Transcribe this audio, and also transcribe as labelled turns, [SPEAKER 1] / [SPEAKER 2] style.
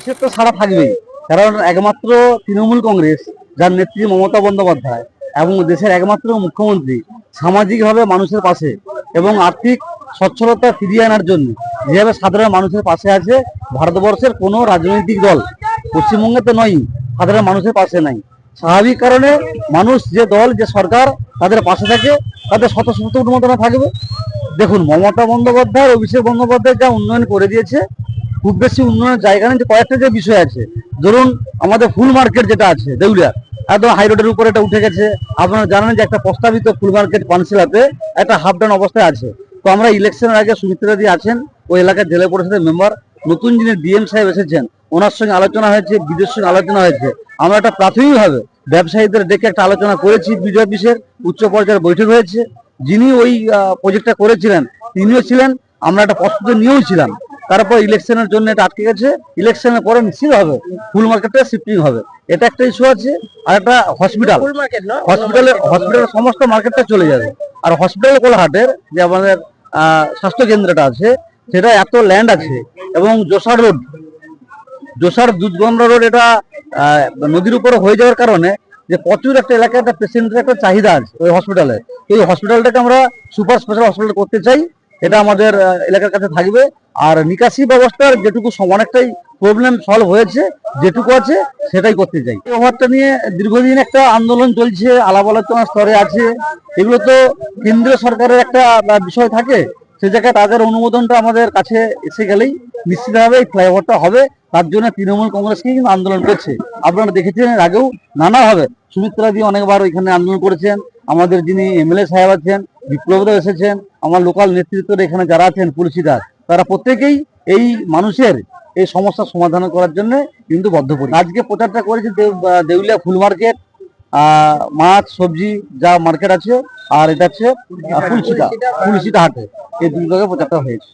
[SPEAKER 1] সে তো সারা থাকবেই, কারণ একমাত্র তৃণমূল কংগ্রেস, যার নেত্রী মমতা বন্দ্যোপাধ্যায় এবং দেশের একমাত্র মুখ্যমন্ত্রী সামাজিকভাবে মানুষের পাশে এবং আর্থিক সচ্ছলতা ফিরিয়ে আনার জন্য যেভাবে সাধারণ মানুষের পাশে আছে, ভারতবর্ষের কোনো রাজনৈতিক দল, পশ্চিমবঙ্গে তো নয়, সাধারণ মানুষের পাশে নাই। স্বাভাবিক কারণে মানুষ, যে দল, যে সরকার তাদের পাশে থাকে, তাদের স্বতঃস্ফূর্ত উন্মোদনা থাকবে। দেখুন, মমতা বন্দ্যোপাধ্যায়, অভিষেক বন্দ্যোপাধ্যায় যা উন্নয়ন করে দিয়েছে, খুব বেশি উন্নয়নের জায়গা নেই। যে কয়েকটা যে বিষয় আছে, ধরুন আমাদের ফুল মার্কেট যেটা আছে দেউলিয়া, একদম হাই রোডের উপরে এটা উঠে গেছে। আপনারা জানেন যে একটা প্রস্তাবিত ফুল মার্কেট পানশিলাতে একটা হাফ ডাউন অবস্থায় আছে। তো আমরা ইলেকশনের আগে সুমিত্রা দি আছেন, ওই এলাকার জেলা পরিষদের মেম্বার, নতুন যিনি ডিএম সাহেব এসেছেন, ওনার সঙ্গে আলোচনা হয়েছে, বিদেশের সঙ্গে আলোচনা হয়েছে। আমরা একটা প্রাথমিকভাবে ব্যবসায়ীদের ডেকে একটা আলোচনা করেছি, বিজয় অফিসের উচ্চ পর্যায়ের বৈঠক হয়েছে। যিনি ওই প্রজেক্টটা করেছিলেন তিনিও ছিলেন, আমরা একটা প্রস্তুতি নিয়েও ছিলাম। তারপর ইলেকশনের জন্য এটা আটকে গেছে। ইলেকশনের পরে নিশ্চিত হবে ফুল মার্কেটটা শিফটিং হবে। এটা একটা ইস্যু আছে। আর একটা হসপিটাল, হসপিটালের সমস্ত মার্কেটটা চলে যাবে। আর হসপিটাল কোলাহাটের যে আমাদের স্বাস্থ্য কেন্দ্রটা আছে, সেটা এত ল্যান্ড আছে, এবং জোসার দুধগন্ডা রোড, এটা নদীর উপরে হয়ে যাওয়ার কারণে যে প্রচুর একটা এলাকায় একটা পেশেন্টের একটা চাহিদা আছে ওই হসপিটালে। এই হসপিটালটাকে আমরা সুপার স্পেশাল হসপিটাল করতে চাই। এটা আমাদের এলাকার কাছে থাকবে। আর নিকাশি ব্যবস্থার যেটুকু অনেকটাই প্রবলেম সলভ হয়েছে, যেটুকু আছে সেটাই করতে চাই। এই ওভারটা নিয়ে দীর্ঘদিন একটা আন্দোলন চলছে, আলাপ আলোচনার স্তরে আছে। এগুলো তো কেন্দ্রীয় সরকারের একটা বিষয় থাকে, সে জায়গায় তাদের অনুমোদনটা আমাদের কাছে এসে গেলেই নিশ্চিতভাবে এই ফ্লাইওভারটা হবে। তার জন্য তৃণমূল কংগ্রেসকে কিন্তু আন্দোলন করছে। আপনারা দেখেছেন এর আগেও নানাভাবে সুমিত্রা দি অনেকবার ওইখানে আন্দোলন করেছেন। আমাদের যিনি এমএলএ সাহেব আছেন, বিপ্লবদা এসেছেন, আমার লোকাল নেতৃত্বের এখানে যারা আছেন পুলিশিদার, তারা প্রত্যেকেই এই মানুষের এই সমস্যার সমাধান করার জন্য কিন্তু বদ্ধপরিকর। আজকে প্রচারটা করেছে দেউলিয়া ফুল মার্কেট, মাছ সবজি যা মার্কেট আছে, আর এটা হচ্ছে ফুলশিতা হাটে, এই দুই জায়গায় প্রচারটা হয়েছে।